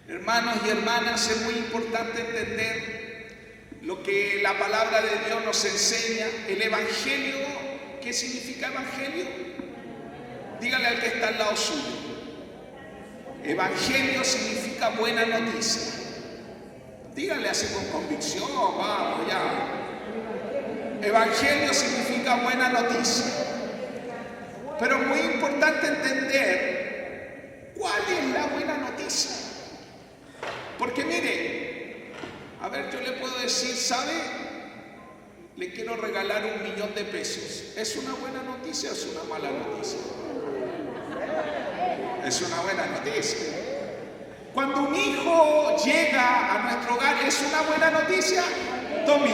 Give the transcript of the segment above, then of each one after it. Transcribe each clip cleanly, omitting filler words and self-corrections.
Hermanos y hermanas, es muy importante entender lo que la palabra de Dios nos enseña. El Evangelio, ¿qué significa Evangelio? Dígale al que está al lado suyo. Evangelio significa buena noticia. Dígale así con convicción, vamos ya. Evangelio significa buena noticia. Pero muy importante entender cuál es la buena noticia. Porque mire, a ver, yo le puedo decir, ¿sabe? Le quiero regalar $1.000.000 de pesos. ¿Es una buena noticia o es una mala noticia? Es una buena noticia. Cuando un hijo llega a nuestro hogar, ¿es una buena noticia? El Tommy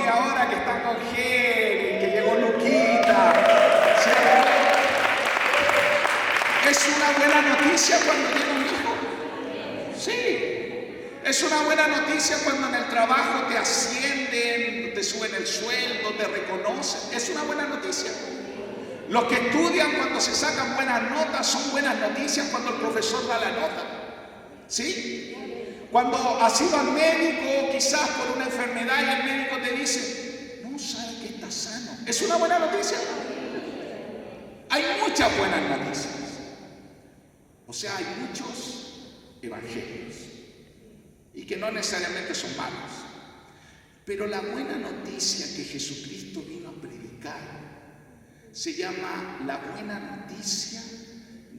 ahora que está con Jerry, que llegó Luquita. ¿Sí? ¿Es una buena noticia cuando llega un hijo? Sí. Es una buena noticia cuando en el trabajo te ascienden, te suben el sueldo, te reconocen. Es una buena noticia. Los que estudian cuando se sacan buenas notas son buenas noticias cuando el profesor da la nota. ¿Sí? Cuando has ido al médico, quizás por una enfermedad, y el médico te dice, no sabe que está sano. ¿Es una buena noticia? Hay muchas buenas noticias. O sea, hay muchos evangelios. Y que no necesariamente son malos. Pero la buena noticia que Jesucristo vino a predicar se llama la buena noticia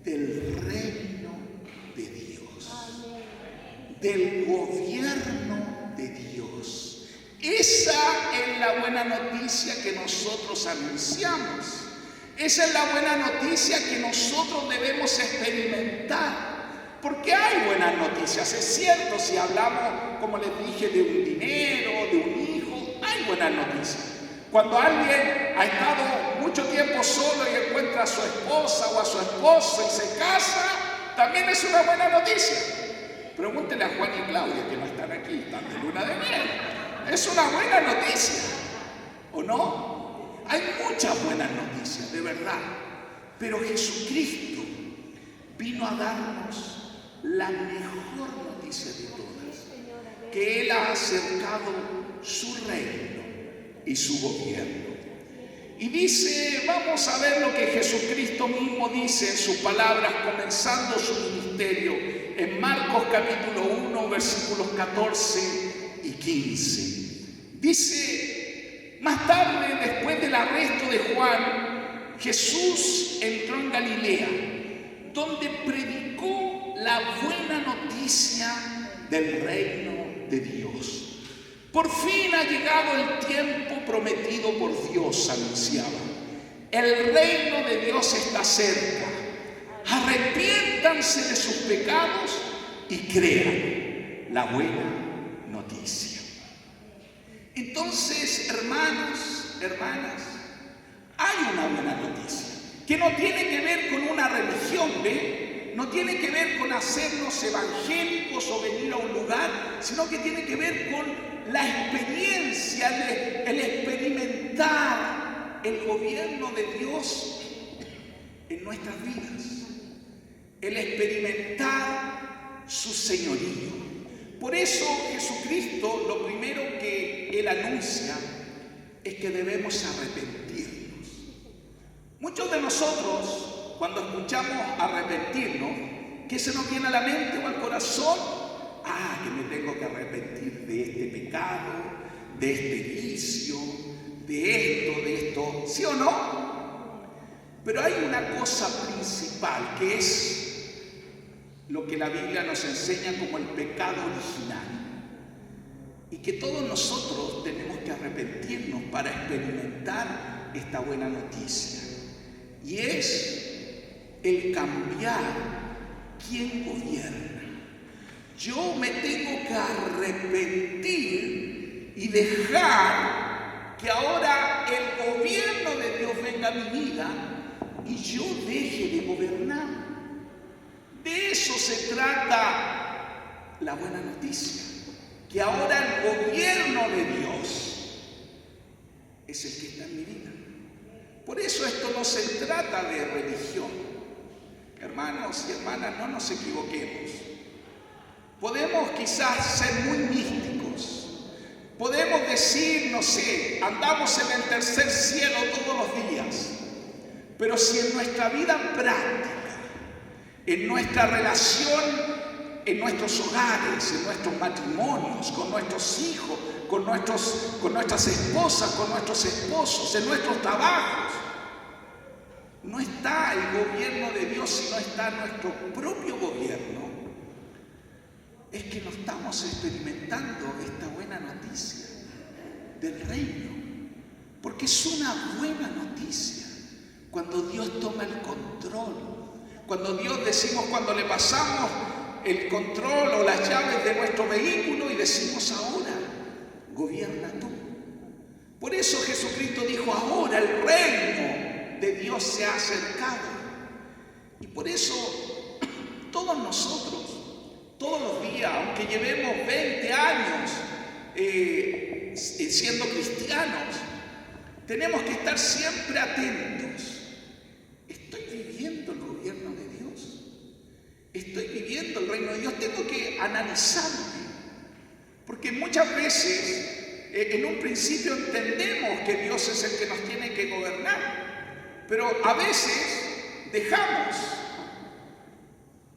del reino de Dios, del gobierno de Dios. Esa es la buena noticia que nosotros anunciamos. Esa es la buena noticia que nosotros debemos experimentar. Porque hay buenas noticias, es cierto, si hablamos, como les dije, de un dinero, de un hijo, hay buenas noticias. Cuando alguien ha estado mucho tiempo solo y encuentra a su esposa o a su esposo y se casa, también es una buena noticia. Pregúntele a Juan y Claudia, que no están aquí, están de luna de miel. Es una buena noticia, ¿o no? Hay muchas buenas noticias, de verdad. Pero Jesucristo vino a darnos la mejor noticia de todas, que Él ha acercado su reino y su gobierno. Y dice, vamos a ver lo que Jesucristo mismo dice en sus palabras, comenzando su ministerio, en Marcos capítulo 1, versículos 14 y 15. Dice, más tarde, después del arresto de Juan, Jesús entró en Galilea, donde predicó la buena noticia del reino de Dios. Por fin ha llegado el tiempo prometido por Dios, anunciaba. El reino de Dios está cerca. Arrepiéntanse de sus pecados y crean la buena noticia. Entonces, hermanos, hermanas, hay una buena noticia que no tiene que ver con una religión, ¿ve? No tiene que ver con hacernos evangélicos o venir a un lugar, sino que tiene que ver con la experiencia, el experimentar el gobierno de Dios en nuestras vidas, el experimentar su señorío. Por eso Jesucristo, lo primero que Él anuncia es que debemos arrepentirnos. Muchos de nosotros, cuando escuchamos arrepentirnos, ¿qué se nos viene a la mente o al corazón? Ah, que me tengo que arrepentir de este pecado, de este vicio, de esto, ¿sí o no? Pero hay una cosa principal que es lo que la Biblia nos enseña como el pecado original. Y que todos nosotros tenemos que arrepentirnos para experimentar esta buena noticia. Y es el cambiar quién gobierna. Yo me tengo que arrepentir y dejar que ahora el gobierno de Dios venga a mi vida y yo deje de gobernar. De eso se trata la buena noticia, que ahora el gobierno de Dios es el que está en mi vida. Por eso esto no se trata de religión. Hermanos y hermanas, no nos equivoquemos. Podemos quizás ser muy místicos. Podemos decir, no sé, andamos en el tercer cielo todos los días. Pero si en nuestra vida práctica, en nuestra relación, en nuestros hogares, en nuestros matrimonios, con nuestros hijos, con nuestras esposas, con nuestros esposos, en nuestros trabajos, no está el gobierno de Dios, sino está nuestro propio gobierno, es que no estamos experimentando esta buena noticia del reino. Porque es una buena noticia cuando Dios toma el control. Cuando Dios decimos, cuando le pasamos el control o las llaves de nuestro vehículo y decimos, ahora gobierna tú. Por eso Jesucristo dijo, ahora el reino de Dios se ha acercado. Y por eso todos nosotros, todos los días, aunque llevemos 20 años siendo cristianos, tenemos que estar siempre atentos. ¿Estoy viviendo el gobierno de Dios? ¿Estoy viviendo el reino de Dios? Tengo que analizarme. Porque muchas veces, en un principio entendemos que Dios es el que nos tiene que gobernar. Pero a veces dejamos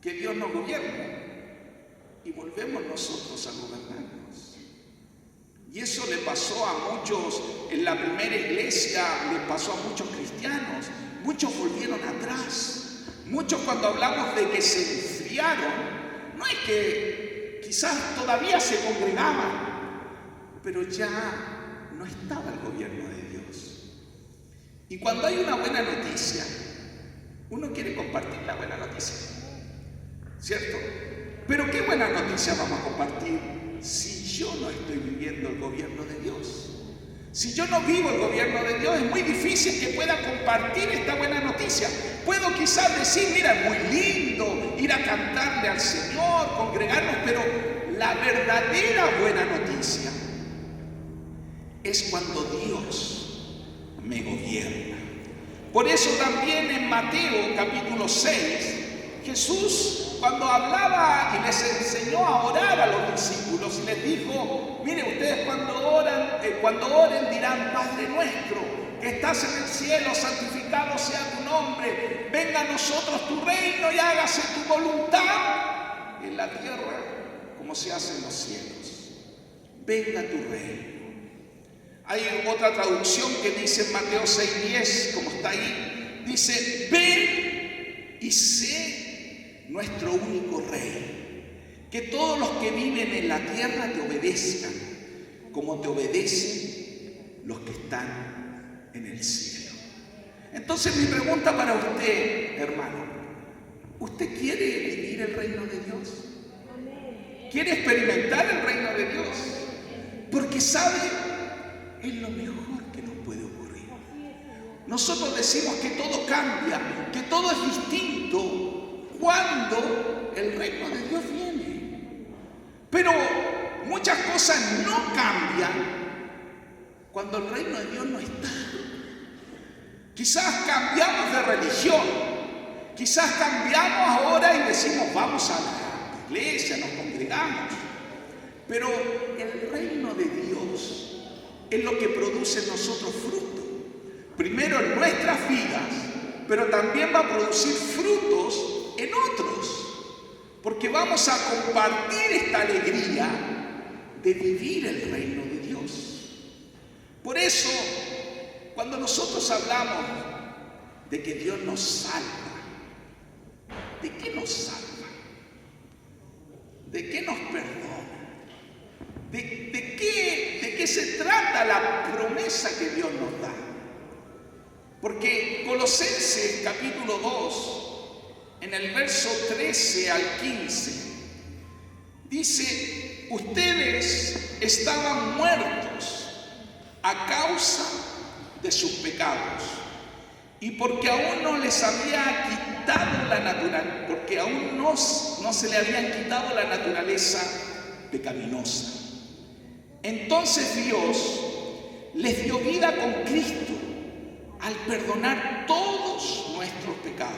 que Dios nos gobierne y volvemos nosotros a gobernarnos. Y eso le pasó a muchos en la primera iglesia, le pasó a muchos cristianos. Muchos volvieron atrás. Muchos, cuando hablamos de que se enfriaron, no es que quizás todavía se congregaban, pero ya no estaba el gobierno de Dios. Y cuando hay una buena noticia, uno quiere compartir la buena noticia, ¿cierto? Pero ¿qué buena noticia vamos a compartir si yo no estoy viviendo el gobierno de Dios? Si yo no vivo el gobierno de Dios, es muy difícil que pueda compartir esta buena noticia. Puedo quizás decir, mira, es muy lindo ir a cantarle al Señor, congregarnos, pero la verdadera buena noticia es cuando Dios me gobierna. Por eso también en Mateo capítulo 6, Jesús, cuando hablaba y les enseñó a orar a los discípulos y les dijo, miren, ustedes cuando oren dirán, Padre nuestro, que estás en el cielo, santificado sea tu nombre, venga a nosotros tu reino y hágase tu voluntad en la tierra como se hace en los cielos. Venga tu reino. Hay otra traducción que dice en Mateo 6:10, como está ahí, dice, ven y sé nuestro único rey, que todos los que viven en la tierra te obedezcan, como te obedecen los que están en el cielo. Entonces mi pregunta para usted, hermano, ¿usted quiere vivir el reino de Dios? ¿Quiere experimentar el reino de Dios? Porque sabe, es lo mejor que nos puede ocurrir. Nosotros decimos que todo cambia, que todo es distinto cuando el reino de Dios viene. Pero muchas cosas no cambian cuando el reino de Dios no está. Quizás cambiamos de religión, quizás cambiamos ahora y decimos vamos a la iglesia, nos congregamos. Pero el reino de Dios es lo que produce en nosotros fruto. Primero en nuestras vidas, pero también va a producir frutos en otros. Porque vamos a compartir esta alegría de vivir el reino de Dios. Por eso, cuando nosotros hablamos de que Dios nos salva, ¿de qué nos salva? ¿De qué nos perdona? ¿De qué se trata la promesa que Dios nos da? Porque Colosenses capítulo 2, en el verso 13 al 15, dice, ustedes estaban muertos a causa de sus pecados y porque aún no les había quitado la naturaleza, porque aún no se le había quitado la naturaleza pecaminosa. Entonces Dios les dio vida con Cristo al perdonar todos nuestros pecados.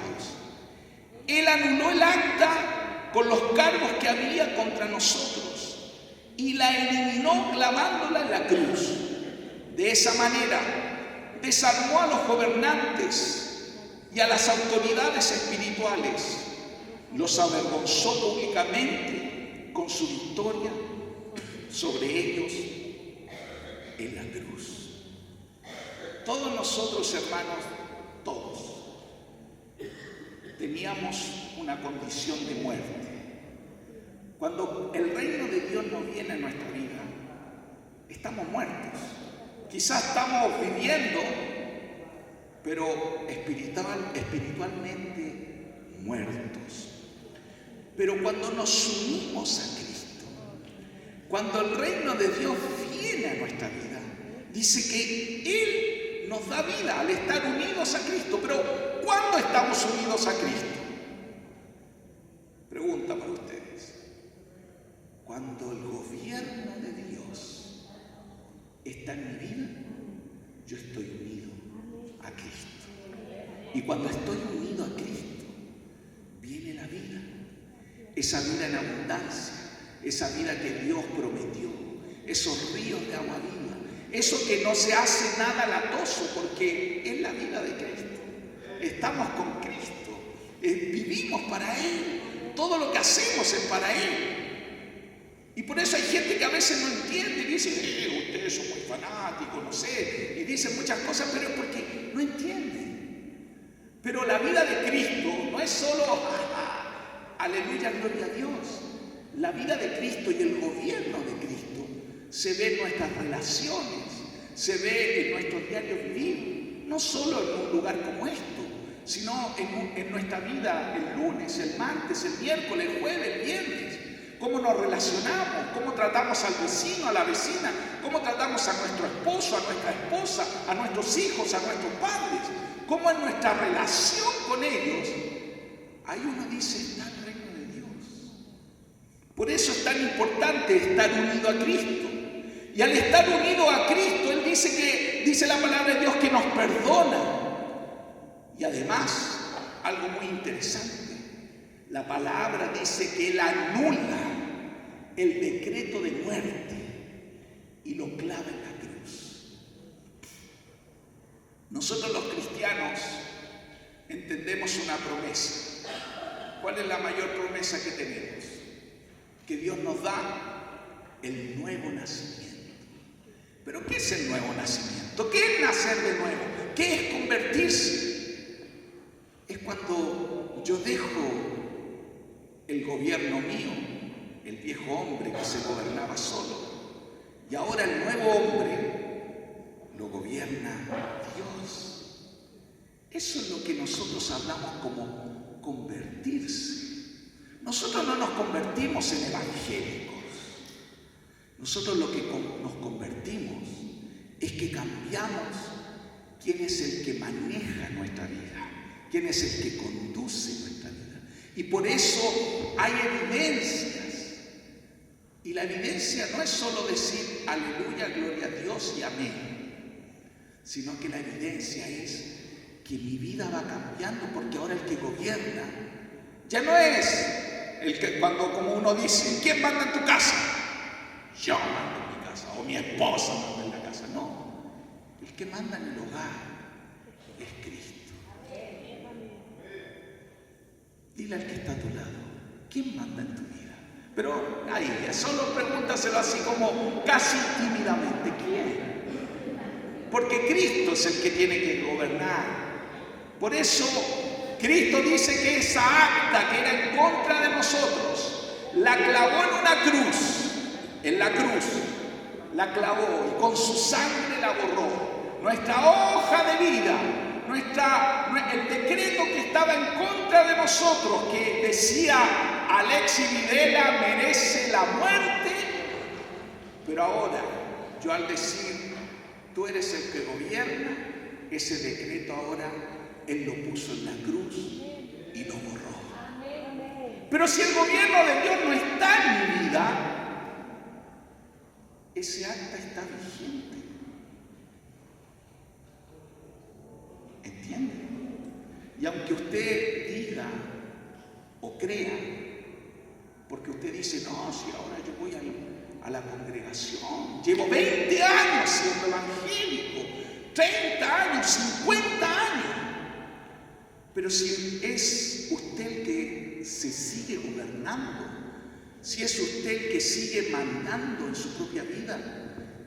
Él anuló el acta con los cargos que había contra nosotros y la eliminó clavándola en la cruz. De esa manera desarmó a los gobernantes y a las autoridades espirituales. Los avergonzó públicamente con su victoria sobre ellos en la cruz. Todos nosotros, hermanos, todos, teníamos una condición de muerte. Cuando el reino de Dios no viene a nuestra vida, estamos muertos. Quizás estamos viviendo, pero espiritualmente muertos. Pero cuando nos unimos a Cristo, cuando el reino de Dios viene a nuestra vida, dice que Él nos da vida al estar unidos a Cristo. Pero ¿cuándo estamos unidos a Cristo? Pregunta para ustedes. Cuando el gobierno de Dios está en mi vida, yo estoy unido a Cristo. Y cuando estoy unido a Cristo, viene la vida. Esa vida en abundancia, esa vida que Dios prometió, esos ríos de agua viva, eso que no se hace nada latoso porque es la vida de Cristo. Estamos con Cristo, vivimos para Él, todo lo que hacemos es para Él. Y por eso hay gente que a veces no entiende y dice, ustedes son muy fanáticos, no sé, y dicen muchas cosas, pero es porque no entienden. Pero la vida de Cristo no es solo, aleluya, gloria a Dios. La vida de Cristo y el gobierno de Cristo se ve en nuestras relaciones, se ve en nuestro diario vivir, no solo en un lugar como esto, sino en nuestra vida el lunes, el martes, el miércoles, el jueves, el viernes. Cómo nos relacionamos, cómo tratamos al vecino, a la vecina, cómo tratamos a nuestro esposo, a nuestra esposa, a nuestros hijos, a nuestros padres, cómo en nuestra relación con ellos, ahí uno dice, está el reino de Dios. Por eso es tan importante estar unido a Cristo. Y al estar unido a Cristo, Él dice la palabra de Dios que nos perdona. Y además, algo muy interesante, la palabra dice que Él anula el decreto de muerte y lo clava en la cruz. Nosotros los cristianos entendemos una promesa. ¿Cuál es la mayor promesa que tenemos? Que Dios nos da el nuevo nacimiento. ¿Pero qué es el nuevo nacimiento? ¿Qué es nacer de nuevo? ¿Qué es convertirse? Es cuando yo dejo el gobierno mío, el viejo hombre que se gobernaba solo, y ahora el nuevo hombre lo gobierna Dios. Eso es lo que nosotros hablamos como convertirse. Nosotros no nos convertimos en evangélicos. Nosotros lo que nos convertimos es que cambiamos quién es el que maneja nuestra vida, quién es el que conduce nuestra vida. Y por eso hay evidencias. Y la evidencia no es solo decir aleluya, gloria a Dios y amén, sino que la evidencia es que mi vida va cambiando porque ahora el que gobierna ya no es el que cuando como uno dice, ¿quién manda en tu casa? Yo mando en mi casa, o mi esposa manda en la casa. No, el que manda en el hogar es Cristo. Dile al que está a tu lado, ¿quién manda en tu vida? Pero ahí, solo pregúntaselo así como casi tímidamente, ¿quién? Porque Cristo es el que tiene que gobernar. Por eso Cristo dice que esa acta que era en contra de nosotros, la clavó en una cruz, en la cruz, la clavó y con su sangre la borró. Nuestra hoja de vida, el decreto que estaba en contra de nosotros, que decía Alexis Videla merece la muerte, pero ahora yo al decir tú eres el que gobierna, ese decreto ahora Él lo puso en la cruz y lo borró. Pero si el gobierno de Dios no está en mi vida, ese acta está vigente. ¿Entiende? Y aunque usted diga o crea Porque usted dice, no, si ahora yo voy a la congregación, llevo 20 años siendo evangélico, 30 años, 50 años. Pero si es usted el que se sigue gobernando, si es usted el que sigue mandando en su propia vida,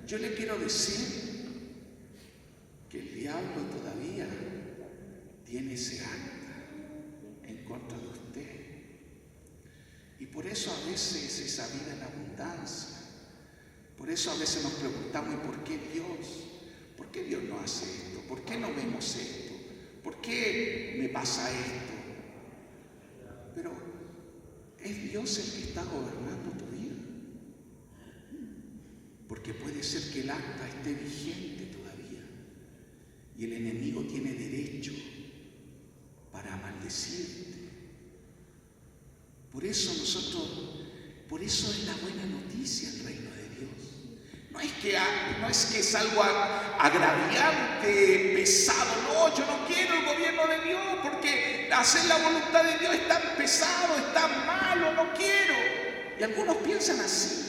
yo le quiero decir que el diablo todavía tiene ese acta en contra de usted. Y por eso a veces esa vida en abundancia, por eso a veces nos preguntamos, ¿y por qué Dios? ¿Por qué Dios no hace esto? ¿Por qué no vemos esto? ¿Por qué me pasa esto? Pero es Dios el que está gobernando tu vida. Porque puede ser que el acta esté vigente todavía y el enemigo tiene derecho para maldecirte. Por eso es la buena noticia el reino de Dios. No es que es algo agraviante, pesado. No, yo no quiero el gobierno de Dios porque hacer la voluntad de Dios es tan pesado, es tan malo, no quiero. Y algunos piensan así.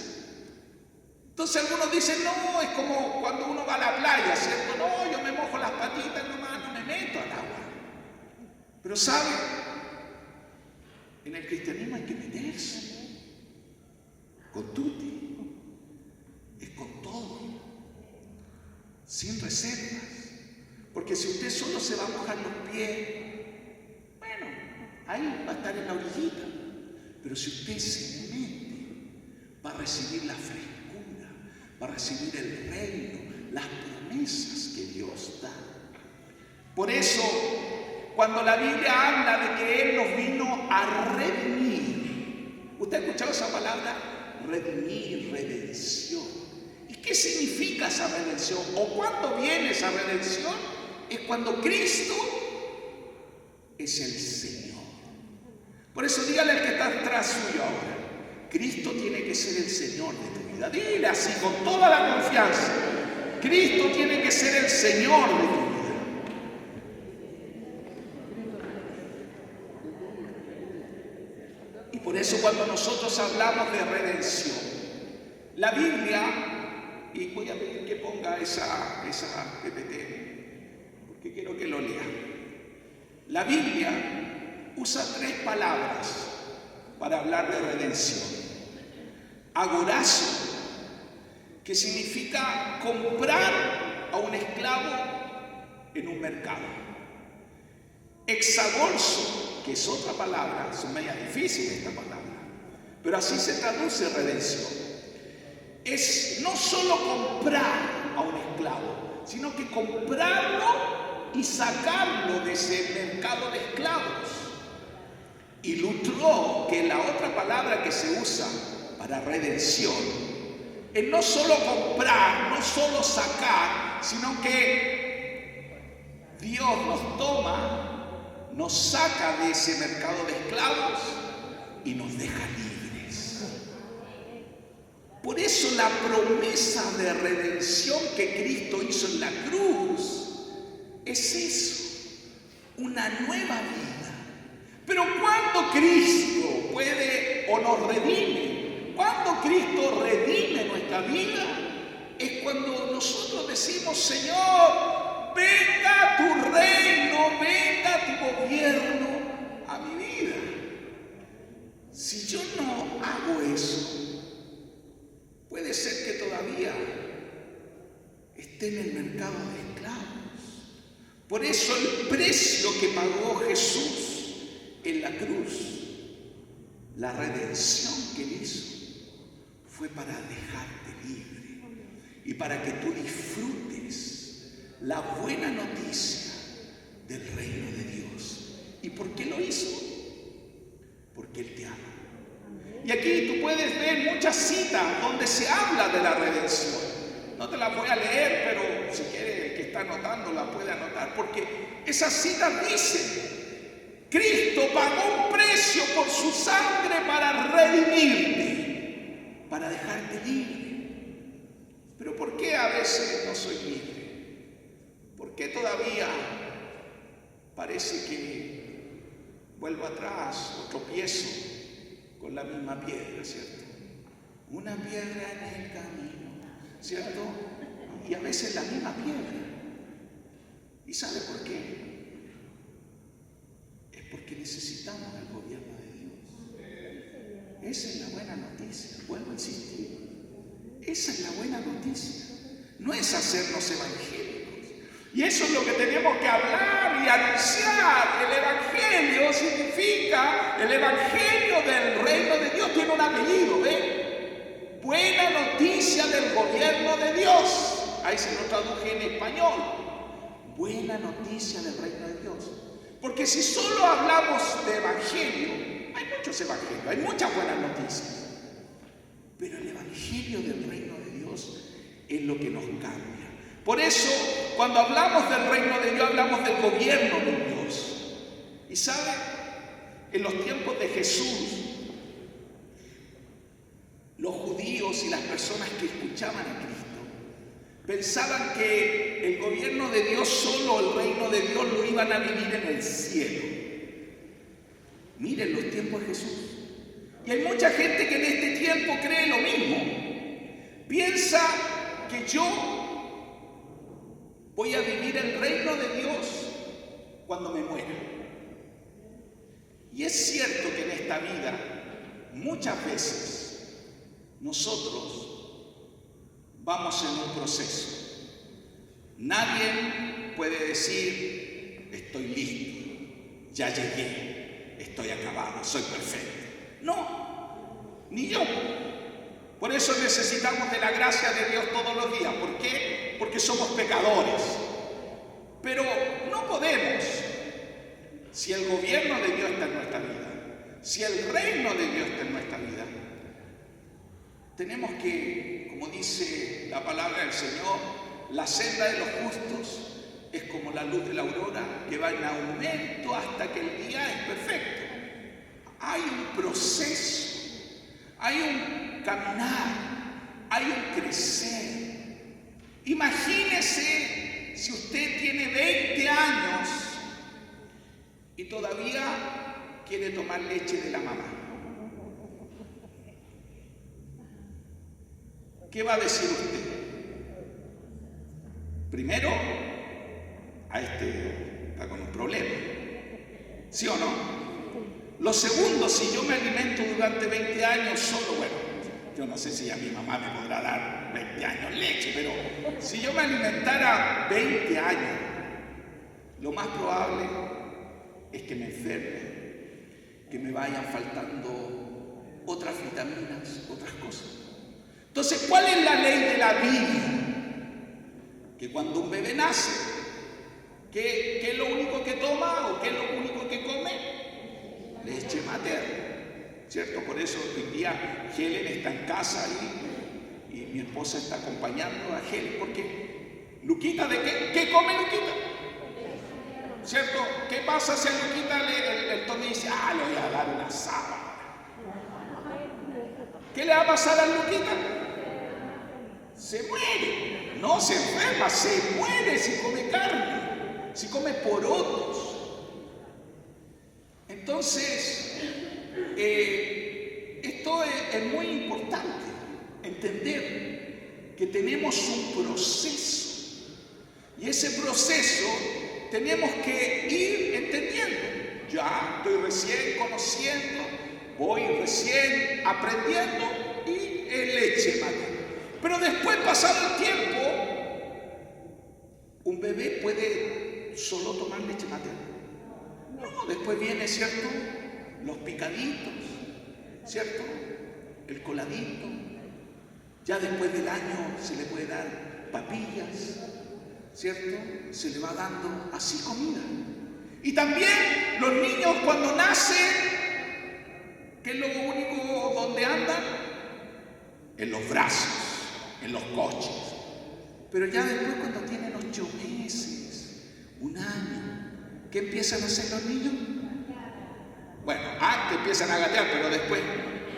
Entonces algunos dicen, no, es como cuando uno va a la playa, ¿cierto? No, yo me mojo las patitas nomás, no me meto al agua. Pero ¿sabe? En el cristianismo hay que meterse. Con tutti. Es con todo. Sin reservas. Porque si usted solo se va a mojar los pies, bueno, ahí va a estar en la orillita. Pero si usted se mete, va a recibir la frescura, va a recibir el reino, las promesas que Dios da. Por eso, cuando la Biblia habla de que Él nos vino a redimir, ¿usted ha escuchado esa palabra? Redimir, redención. ¿Y qué significa esa redención? ¿O cuándo viene esa redención? Es cuando Cristo es el Señor. Por eso dígale al que está atrás suyo ahora, Cristo tiene que ser el Señor de tu vida. Dile así con toda la confianza, Cristo tiene que ser el Señor de tu vida. Y por eso cuando nosotros hablamos de redención, la Biblia, y voy a pedir que ponga esa PPT, porque quiero que lo lea. La Biblia usa 3 palabras para hablar de redención. Agorazo, que significa comprar a un esclavo en un mercado. Exagorzo, que es otra palabra, es media difícil esta palabra, pero así se traduce redención. Es no solo comprar a un esclavo, sino que comprarlo y sacarlo de ese mercado de esclavos. Y lutró, que es la otra palabra que se usa para redención, es no solo comprar, no solo sacar, sino que Dios nos toma, nos saca de ese mercado de esclavos y nos deja libres. Por eso la promesa de redención que Cristo hizo en la cruz es eso, una nueva vida. Pero cuando Cristo puede o nos redime, cuando Cristo redime nuestra vida, es cuando nosotros decimos, Señor, venga tu reino, venga tu gobierno a mi vida. Si yo no hago eso, puede ser que todavía esté en el mercado de esclavos. Por eso el precio que pagó Jesús en la cruz, la redención que él hizo, fue para dejarte libre y para que tú disfrutes la buena noticia del reino de Dios. ¿Y por qué lo hizo? Porque Él te ama. Y aquí tú puedes ver muchas citas donde se habla de la redención. No te las voy a leer, pero si quiere el que está anotando la puede anotar, porque esas citas dicen: Cristo pagó un precio por su sangre para redimirte, para dejarte libre. Pero ¿por qué a veces no soy libre? ¿Por qué todavía parece que vuelvo atrás o tropiezo con la misma piedra, ¿cierto? Una piedra en el camino, ¿cierto? Y a veces la misma piedra. ¿Y sabe por qué? Es porque necesitamos el gobierno de Dios. Esa es la buena noticia, vuelvo a insistir. Esa es la buena noticia. No es hacernos evangélicos. Y eso es lo que tenemos que hablar y anunciar. El evangelio significa, el evangelio del reino de Dios tiene un apellido, ¿ven? Buena noticia del gobierno de Dios. Ahí se lo traduje en español. Buena noticia del reino de Dios. Porque si solo hablamos de evangelio, hay muchos evangelios, hay muchas buenas noticias. Pero el evangelio del reino de Dios es lo que nos cambia. Por eso, cuando hablamos del reino de Dios, hablamos del gobierno de Dios. Y sabe, en los tiempos de Jesús, los judíos y las personas que escuchaban a Cristo pensaban que el gobierno de Dios, solo el reino de Dios, lo iban a vivir en el cielo. Miren los tiempos de Jesús. Y hay mucha gente que en este tiempo cree lo mismo. Piensa que yo voy a vivir el reino de Dios cuando me muera. Y es cierto que en esta vida, muchas veces, nosotros vamos en un proceso. Nadie puede decir, estoy listo, ya llegué, estoy acabado, soy perfecto. No, ni yo. Por eso necesitamos de la gracia de Dios todos los días. ¿Por qué? Porque somos pecadores. Pero no podemos, si el gobierno de Dios está en nuestra vida, si el reino de Dios está en nuestra vida, tenemos que, como dice la palabra del Señor, la senda de los justos es como la luz de la aurora que va en aumento hasta que el día es perfecto. Hay un proceso, hay un caminar, hay un crecer. Imagínese si usted tiene 20 años y todavía quiere tomar leche de la mamá. ¿Qué va a decir usted? Primero, a este está con un problema. ¿Sí o no? Lo segundo, si yo me alimento durante 20 años solo, bueno, yo no sé si a mi mamá me podrá dar 20 años leche, pero si yo me alimentara 20 años, lo más probable es que me enferme, que me vayan faltando otras vitaminas, otras cosas. Entonces, ¿cuál es la ley de la vida? Que cuando un bebé nace, ¿qué es lo único que toma o qué es lo único que come? Leche materna, ¿cierto? Por eso hoy día Helen está en casa y mi esposa está acompañando a Helen, porque Luquita, ¿de qué come Luquita? ¿Cierto? ¿Qué pasa si a Luquita el Tony dice, le voy a dar una sábana? ¿Qué le va a pasar a Luquita? Se muere, no se enferma, se muere si come carne, si come porotos. Entonces, esto es muy importante, entender que tenemos un proceso y ese proceso tenemos que ir entendiendo. Ya estoy recién conociendo, voy recién aprendiendo y leche materna. Pero después, pasado el tiempo, un bebé puede solo tomar leche materna. No, después viene, ¿cierto? Los picaditos, ¿cierto? El coladito. Ya después del año se le puede dar papillas, ¿cierto? Se le va dando así comida. Y también los niños cuando nacen, ¿qué es lo único donde andan? En los brazos, en los coches. Pero ya después cuando tienen 8 meses, 1 año, ¿qué empiezan a hacer los niños? Bueno, antes empiezan a gatear, pero después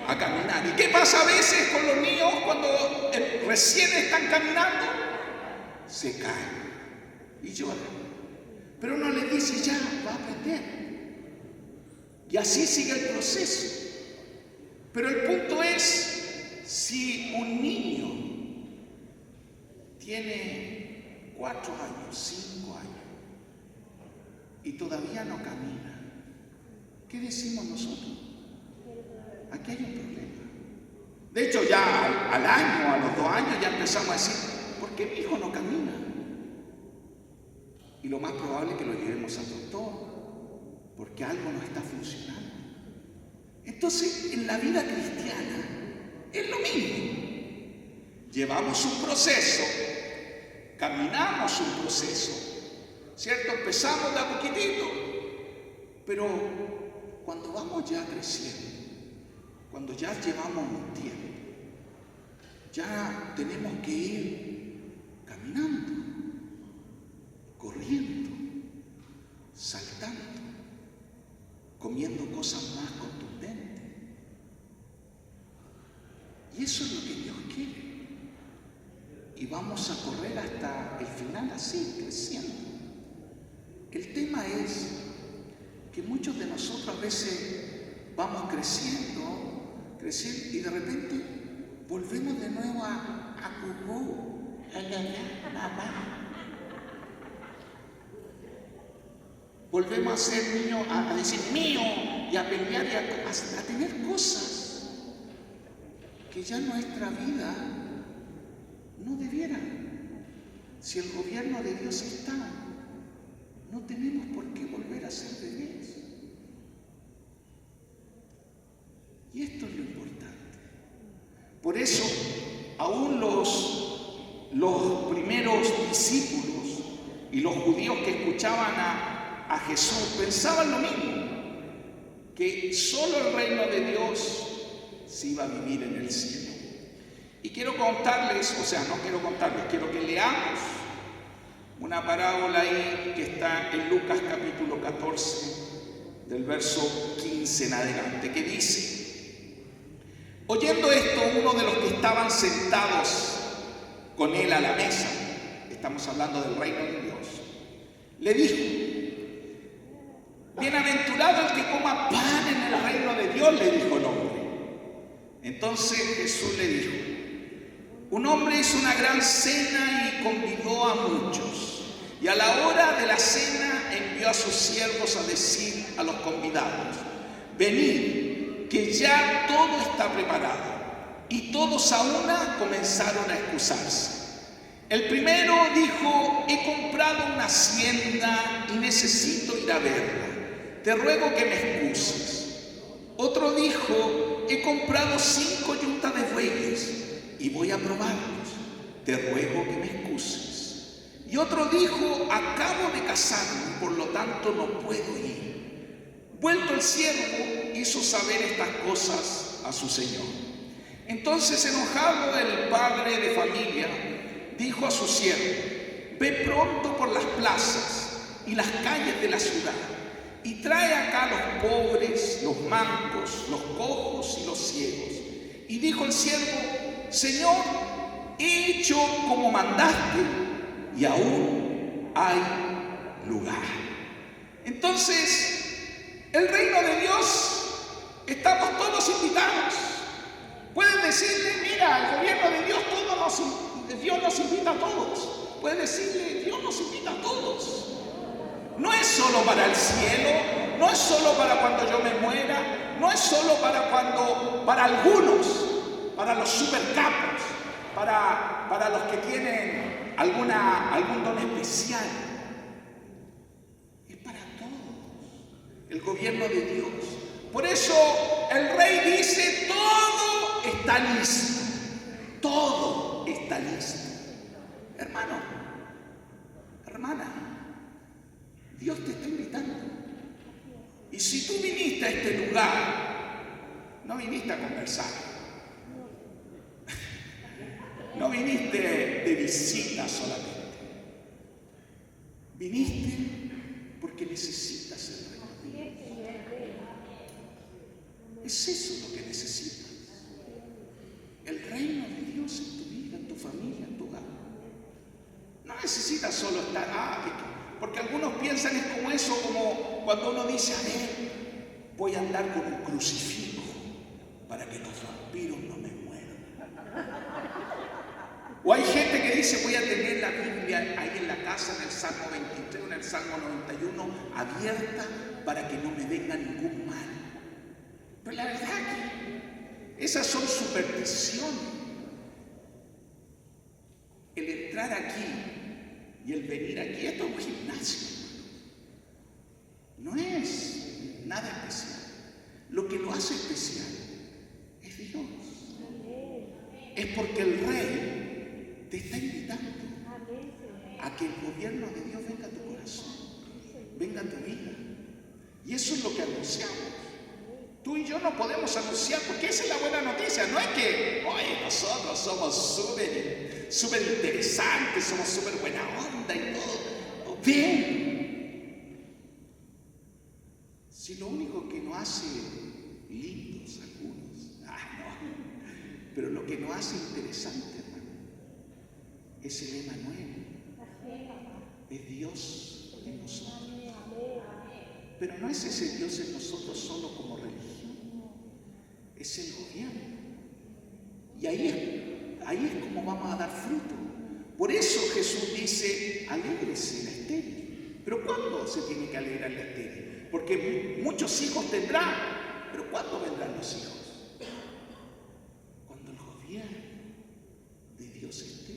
a caminar. ¿Y qué pasa a veces con los niños cuando recién están caminando? Se caen y lloran. Pero uno les dice, ya, va a aprender. Y así sigue el proceso. Pero el punto es, si un niño tiene 4 años, 5 años, y todavía no camina, ¿qué decimos nosotros? Aquí hay un problema. De hecho, ya al año, a los 2 años, ya empezamos a decir, ¿por qué mi hijo no camina? Y lo más probable es que lo llevemos al doctor, porque algo no está funcionando. Entonces, en la vida cristiana es lo mismo. Llevamos un proceso, caminamos un proceso, ¿cierto? Empezamos de a poquitito, pero cuando vamos ya creciendo, cuando ya llevamos un tiempo, ya tenemos que ir caminando, corriendo, saltando, comiendo cosas más contundentes. Y eso es lo que Dios quiere. Y vamos a correr hasta el final así, creciendo. El tema es que muchos de nosotros a veces vamos creciendo, creciendo, y de repente volvemos de nuevo a cucú, a mamá. Volvemos a ser niños, a decir mío, y a pelear y a tener cosas que ya nuestra vida no debiera. Si el gobierno de Dios está, no tenemos por qué volver a ser bebés. Y esto es lo importante. Por eso, aún los primeros discípulos y los judíos que escuchaban a Jesús pensaban lo mismo, que solo el reino de Dios se iba a vivir en el cielo. Y quiero contarles, quiero que leamos una parábola ahí que está en Lucas capítulo 14, del verso 15 en adelante, que dice: oyendo esto, uno de los que estaban sentados con él a la mesa, estamos hablando del reino de Dios, le dijo: bienaventurado el que coma pan en el reino de Dios, le dijo el hombre. Entonces Jesús le dijo: un hombre hizo una gran cena y convidó a muchos, y a la hora de la cena envió a sus siervos a decir a los convidados: venid, que ya todo está preparado. Y todos a una comenzaron a excusarse. El primero dijo: he comprado una hacienda y necesito ir a verla, te ruego que me excuses. Otro dijo: he comprado 5 yuntas de bueyes y voy a probarlos, te ruego que me excuses. Y otro dijo: acabo de casarme, por lo tanto no puedo ir. Vuelto el siervo, hizo saber estas cosas a su señor. Entonces, enojado el padre de familia, dijo a su siervo: ve pronto por las plazas y las calles de la ciudad y trae acá a los pobres, los mancos, los cojos y los ciegos. Y dijo el siervo: Señor, he hecho como mandaste y aún hay lugar. Entonces, el reino de Dios, estamos todos invitados. Pueden decirle: mira, el gobierno de Dios, Dios nos invita a todos. Pueden decirle: Dios nos invita a todos. No es solo para el cielo, no es solo para cuando yo me muera, no es solo para algunos, para los supercapos, para los que tienen algún don especial. Es para todos, el gobierno de Dios. Por eso el rey dice: todo está listo, todo está listo. Hermano, hermana, Dios te está invitando. Y si tú viniste a este lugar, no viniste a conversar, no viniste de visita solamente, viniste porque necesitas el reino de Dios. Es eso lo que necesitas, el reino de Dios en tu vida, en tu familia, en tu hogar. No necesitas solo estar, porque algunos piensan es como eso, como cuando uno dice: a ver, voy a andar con un crucifijo para que no O hay gente que dice, voy a tener la Biblia ahí en la casa, en el Salmo 23 o en el Salmo 91, abierta para que no me venga ningún mal. Pero la verdad que esas son supersticiones. El entrar aquí y el venir aquí, esto es un gimnasio. No es nada especial. Lo que lo hace especial es Dios. Es porque el Rey te está invitando a que el gobierno de Dios venga a tu corazón, venga a tu vida. Y eso es lo que anunciamos. Tú y yo no podemos anunciar, porque esa es la buena noticia. No es que, oye, nosotros somos súper interesantes, somos súper buena onda y todo. Bien. Si lo único que nos hace lindos algunos, no. Pero lo que nos hace interesante, hermano, es el Emanuel. Es Dios en nosotros. Pero no es ese Dios en nosotros solo como religión, es el gobierno. Y ahí es como vamos a dar fruto. Por eso Jesús dice, alégrese la estéril. Pero ¿cuándo se tiene que alegrar la estéril? Porque muchos hijos tendrá, pero ¿cuándo vendrán los hijos? Cuando el gobierno de Dios esté.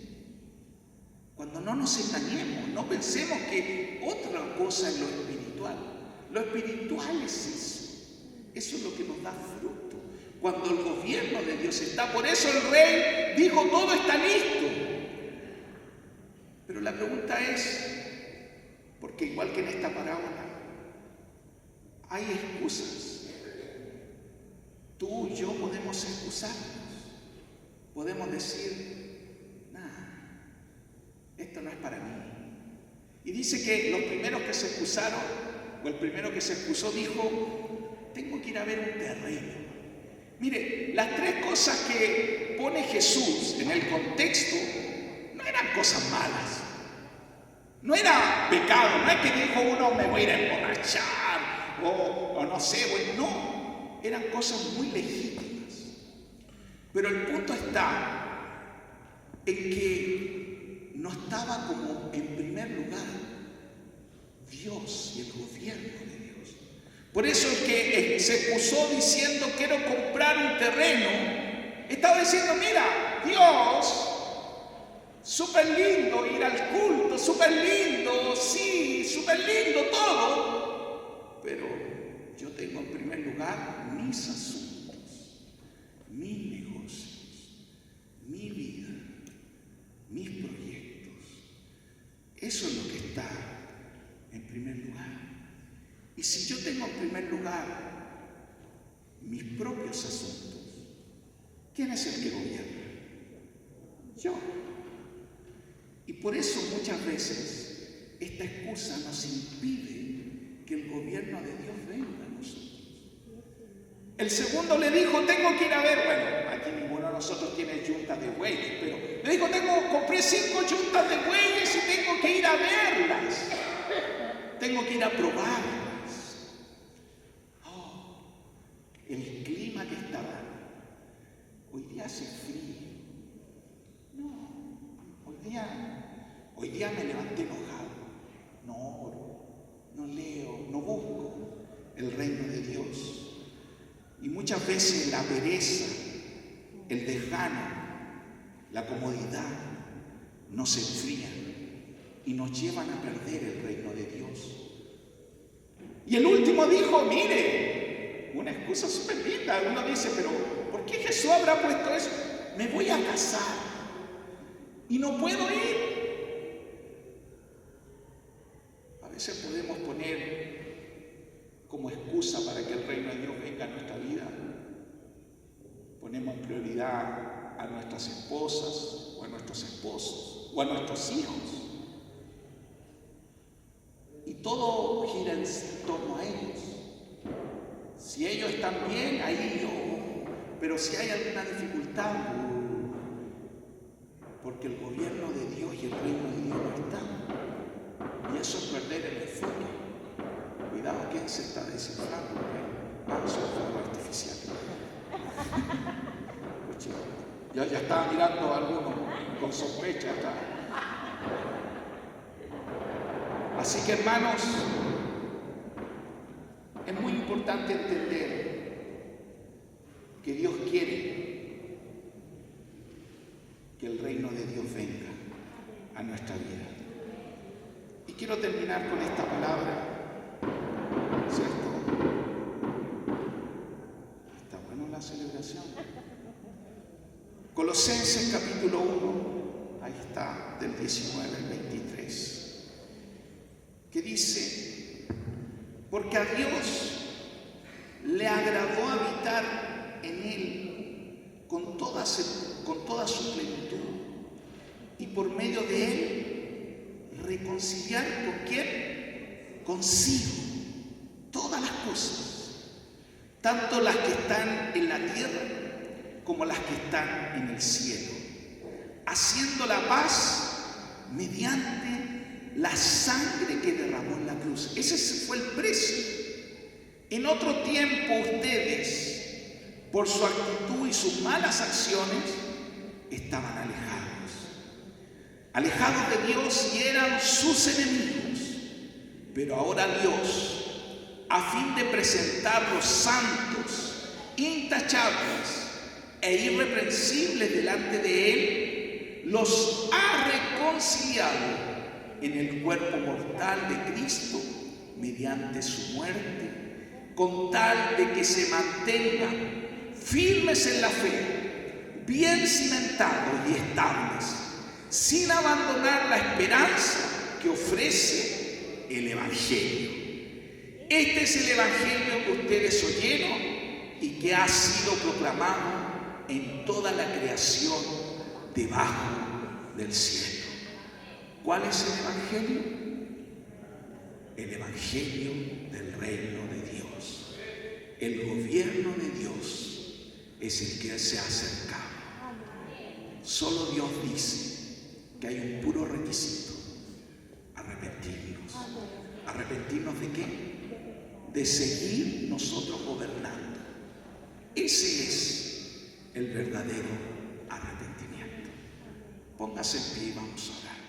Cuando no nos engañemos, no pensemos que otra cosa es lo espiritual. Lo espiritual es eso. Eso es lo que nos da fruto. Cuando el gobierno de Dios está. Por eso el Rey dijo, todo está listo. Pero la pregunta es, porque igual que en esta parábola, hay excusas. Tú y yo podemos excusarnos. Podemos decir, nada, esto no es para mí. Y dice que los primeros que se excusaron, o el primero que se excusó, dijo, tengo que ir a ver un terreno. Mire, las tres cosas que pone Jesús en el contexto no eran cosas malas. No era pecado, no es que dijo uno, me voy a ir a emborrachar, o no sé, no. Eran cosas muy legítimas. Pero el punto está en que no estaba como en primer lugar Dios y el gobierno de Dios. Por eso el que se excusó diciendo quiero comprar un terreno, estaba diciendo, mira, Dios, súper lindo ir al culto, súper lindo, sí, súper lindo todo, pero yo tengo en primer lugar mis asuntos, mis negocios, mi vida, mis proyectos. Eso es lo que está en primer lugar. Y si yo tengo en primer lugar mis propios asuntos, ¿quién es el que gobierna? Yo. Y por eso muchas veces esta excusa nos impide que el gobierno de Dios venga a nosotros. El segundo le dijo, tengo que ir a ver, bueno, aquí ninguno de nosotros tiene yuntas de bueyes, pero le dijo, compré 5 yuntas de bueyes y tengo que ir a verlas. Tengo que ir a probarlas. Oh, el clima que está dando. Hoy día hace frío. No, hoy día me levanté enojado. No oro, no leo, no busco el reino de Dios. Y muchas veces la pereza, el desgano, la comodidad nos enfrían y nos llevan a perder el reino de Dios. Y el último dijo, mire, una excusa súper linda. Uno dice, pero ¿por qué Jesús habrá puesto eso? Me voy a casar y no puedo ir. A veces podemos poner como excusa para que el reino de Dios venga a nuestra vida. Ponemos prioridad a nuestras esposas o a nuestros esposos o a nuestros hijos. Y todo gira en torno a ellos. Si ellos están bien, ahí yo. Pero si hay alguna dificultad, porque el gobierno de Dios y el reino de Dios no están. Y eso es perder el enfoque. Cuidado, ¿quién se está descifrando? Vamos a un fuego artificial. Ya estaba mirando a algunos con sospecha. Así que, hermanos, es muy importante entender que Dios quiere que el reino de Dios venga a nuestra vida. Y quiero terminar con esta palabra, ¿cierto? Está bueno la celebración. Colosenses capítulo 1, ahí está, del 19 al 23, que dice: porque a Dios le agradó habitar en Él con toda su plenitud, y por medio de Él reconciliar ¿con quién? Consigo todas las cosas, tanto las que están en la tierra como las que están en el cielo, haciendo la paz mediante la sangre que derramó en la cruz. Ese fue el precio. En otro tiempo ustedes, por su actitud y sus malas acciones, estaban alejados de Dios y eran sus enemigos. Pero ahora Dios, a fin de presentarlos santos, intachables e irreprensibles delante de Él, los ha reconciliado en el cuerpo mortal de Cristo mediante su muerte, con tal de que se mantengan firmes en la fe, bien cimentados y estables, sin abandonar la esperanza que ofrece el Evangelio. Este es el Evangelio que ustedes oyeron y que ha sido proclamado en toda la creación debajo del cielo. ¿Cuál es el Evangelio? El Evangelio del reino de Dios. El gobierno de Dios es el que se ha acercado. Solo Dios dice que hay un puro requisito: arrepentirnos. ¿Arrepentirnos de qué? De seguir nosotros gobernando. Ese es el verdadero arrepentimiento. Póngase en pie y vamos a orar.